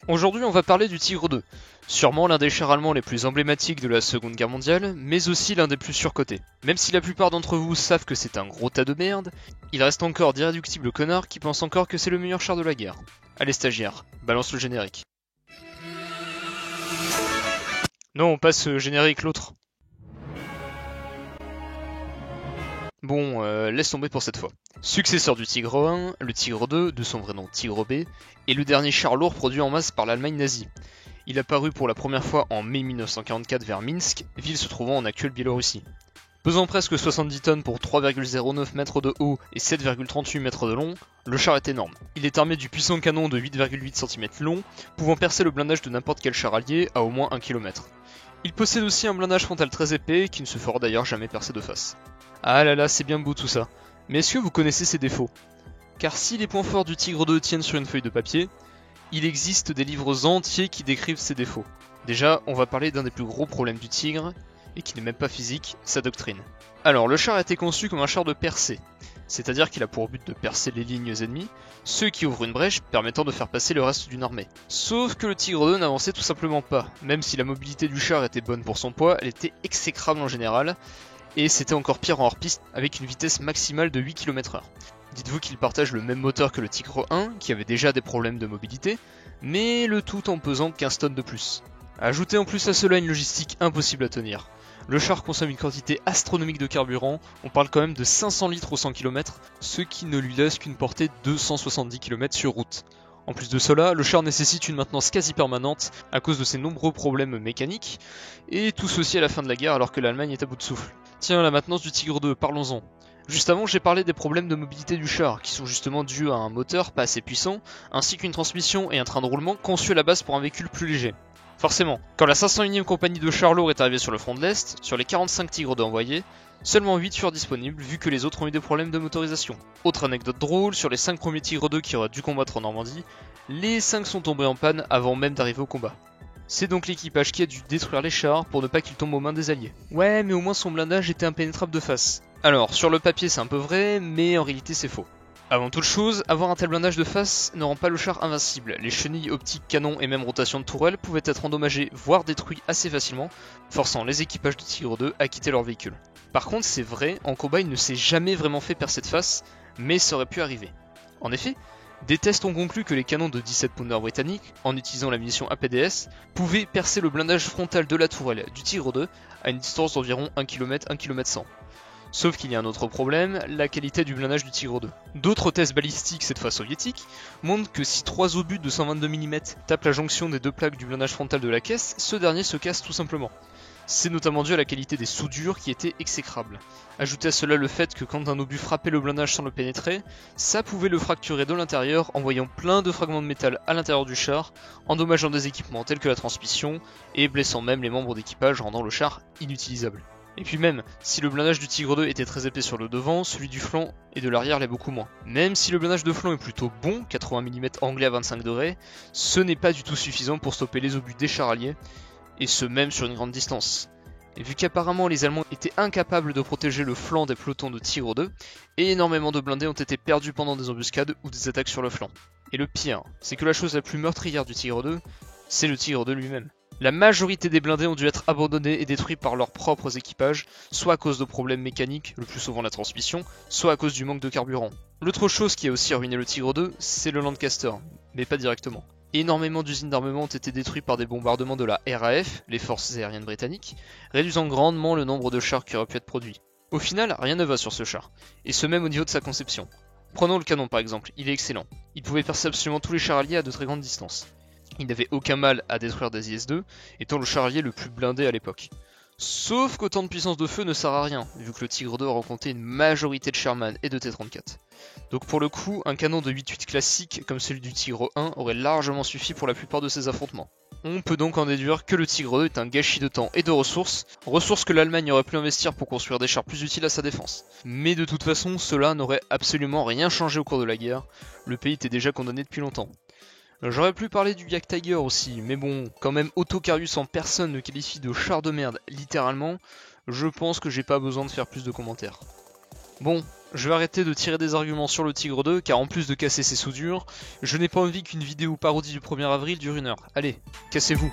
Aujourd'hui, on va parler du Tigre 2, sûrement l'un des chars allemands les plus emblématiques de la Seconde Guerre mondiale, mais aussi l'un des plus surcotés. Même si la plupart d'entre vous savent que c'est un gros tas de merde, il reste encore d'irréductibles connards qui pensent encore que c'est le meilleur char de la guerre. Allez stagiaire, balance le générique. Non, on passe générique l'autre. Bon, laisse tomber pour cette fois. Successeur du Tigre 1, le Tigre 2, de son vrai nom Tigre B, est le dernier char lourd produit en masse par l'Allemagne nazie. Il apparut pour la première fois en mai 1944 vers Minsk, ville se trouvant en actuelle Biélorussie. Pesant presque 70 tonnes pour 3,09 mètres de haut et 7,38 mètres de long, le char est énorme. Il est armé du puissant canon de 8,8 cm long, pouvant percer le blindage de n'importe quel char allié à au moins 1 km. Il possède aussi un blindage frontal très épais qui ne se fera d'ailleurs jamais percer de face. Ah là là, c'est bien beau tout ça. Mais est-ce que vous connaissez ses défauts? Car si les points forts du Tigre 2 tiennent sur une feuille de papier, il existe des livres entiers qui décrivent ses défauts. Déjà, on va parler d'un des plus gros problèmes du Tigre, et qui n'est même pas physique, sa doctrine. Alors, le char a été conçu comme un char de percée, c'est-à-dire qu'il a pour but de percer les lignes ennemies, ce qui ouvre une brèche permettant de faire passer le reste d'une armée. Sauf que le Tigre 2 n'avançait tout simplement pas, même si la mobilité du char était bonne pour son poids, elle était exécrable en général, et c'était encore pire en hors-piste avec une vitesse maximale de 8 km/h. Dites-vous qu'il partage le même moteur que le Tigre 1, qui avait déjà des problèmes de mobilité, mais le tout en pesant 15 tonnes de plus. Ajoutez en plus à cela une logistique impossible à tenir. Le char consomme une quantité astronomique de carburant, on parle quand même de 500 litres au 100 km, ce qui ne lui laisse qu'une portée de 270 km sur route. En plus de cela, le char nécessite une maintenance quasi permanente à cause de ses nombreux problèmes mécaniques, et tout ceci à la fin de la guerre alors que l'Allemagne est à bout de souffle. Tiens, la maintenance du Tigre 2, parlons-en. Juste avant, j'ai parlé des problèmes de mobilité du char, qui sont justement dus à un moteur pas assez puissant, ainsi qu'une transmission et un train de roulement conçus à la base pour un véhicule plus léger. Forcément, quand la 501e compagnie de chars lourds est arrivée sur le front de l'Est, sur les 45 Tigres 2 envoyés, seulement 8 furent disponibles vu que les autres ont eu des problèmes de motorisation. Autre anecdote drôle, sur les 5 premiers Tigres 2 qui auraient dû combattre en Normandie, les 5 sont tombés en panne avant même d'arriver au combat. C'est donc l'équipage qui a dû détruire les chars pour ne pas qu'ils tombent aux mains des alliés. Ouais, mais au moins son blindage était impénétrable de face. Alors, sur le papier c'est un peu vrai, mais en réalité c'est faux. Avant toute chose, avoir un tel blindage de face ne rend pas le char invincible. Les chenilles, optiques, canons et même rotation de tourelle pouvaient être endommagées, voire détruits assez facilement, forçant les équipages de Tigre 2 à quitter leur véhicule. Par contre, c'est vrai, en combat il ne s'est jamais vraiment fait percer de face, mais ça aurait pu arriver. En effet, des tests ont conclu que les canons de 17 pounder britanniques, en utilisant la munition APDS, pouvaient percer le blindage frontal de la tourelle du Tigre 2 à une distance d'environ 1 km, 1 km 100. Sauf qu'il y a un autre problème, la qualité du blindage du Tigre 2. D'autres tests balistiques, cette fois soviétiques, montrent que si 3 obus de 122 mm tapent la jonction des deux plaques du blindage frontal de la caisse, ce dernier se casse tout simplement. C'est notamment dû à la qualité des soudures qui étaient exécrables. Ajoutez à cela le fait que quand un obus frappait le blindage sans le pénétrer, ça pouvait le fracturer de l'intérieur, envoyant plein de fragments de métal à l'intérieur du char, endommageant des équipements tels que la transmission, et blessant même les membres d'équipage, rendant le char inutilisable. Et puis même, si le blindage du Tigre 2 était très épais sur le devant, celui du flanc et de l'arrière l'est beaucoup moins. Même si le blindage de flanc est plutôt bon, 80 mm anglais à 25 degrés, ce n'est pas du tout suffisant pour stopper les obus des chars alliés, et ce même sur une grande distance. Et vu qu'apparemment les Allemands étaient incapables de protéger le flanc des pelotons de Tigre 2, énormément de blindés ont été perdus pendant des embuscades ou des attaques sur le flanc. Et le pire, c'est que la chose la plus meurtrière du Tigre 2, c'est le Tigre 2 lui-même. La majorité des blindés ont dû être abandonnés et détruits par leurs propres équipages, soit à cause de problèmes mécaniques, le plus souvent la transmission, soit à cause du manque de carburant. L'autre chose qui a aussi ruiné le Tigre 2, c'est le Lancaster, mais pas directement. Énormément d'usines d'armement ont été détruites par des bombardements de la RAF, les forces aériennes britanniques, réduisant grandement le nombre de chars qui auraient pu être produits. Au final, rien ne va sur ce char, et ce même au niveau de sa conception. Prenons le canon par exemple, il est excellent. Il pouvait percer absolument tous les chars alliés à de très grandes distances. Il n'avait aucun mal à détruire des IS-2, étant le char allié le plus blindé à l'époque. Sauf qu'autant de puissance de feu ne sert à rien, vu que le Tigre 2 rencontrait une majorité de Sherman et de T-34. Donc pour le coup, un canon de 8.8 classique comme celui du Tigre 1 aurait largement suffi pour la plupart de ces affrontements. On peut donc en déduire que le Tigre 2 est un gâchis de temps et de ressources que l'Allemagne aurait pu investir pour construire des chars plus utiles à sa défense. Mais de toute façon, cela n'aurait absolument rien changé au cours de la guerre, le pays était déjà condamné depuis longtemps. J'aurais pu parler du Yak Tiger aussi, mais bon, quand même Autocarius en personne le qualifie de char de merde, littéralement, je pense que j'ai pas besoin de faire plus de commentaires. Bon, Je vais arrêter de tirer des arguments sur le Tigre 2, car en plus de casser ses soudures, je n'ai pas envie qu'une vidéo parodie du 1er avril dure 1 heure. Allez, cassez-vous.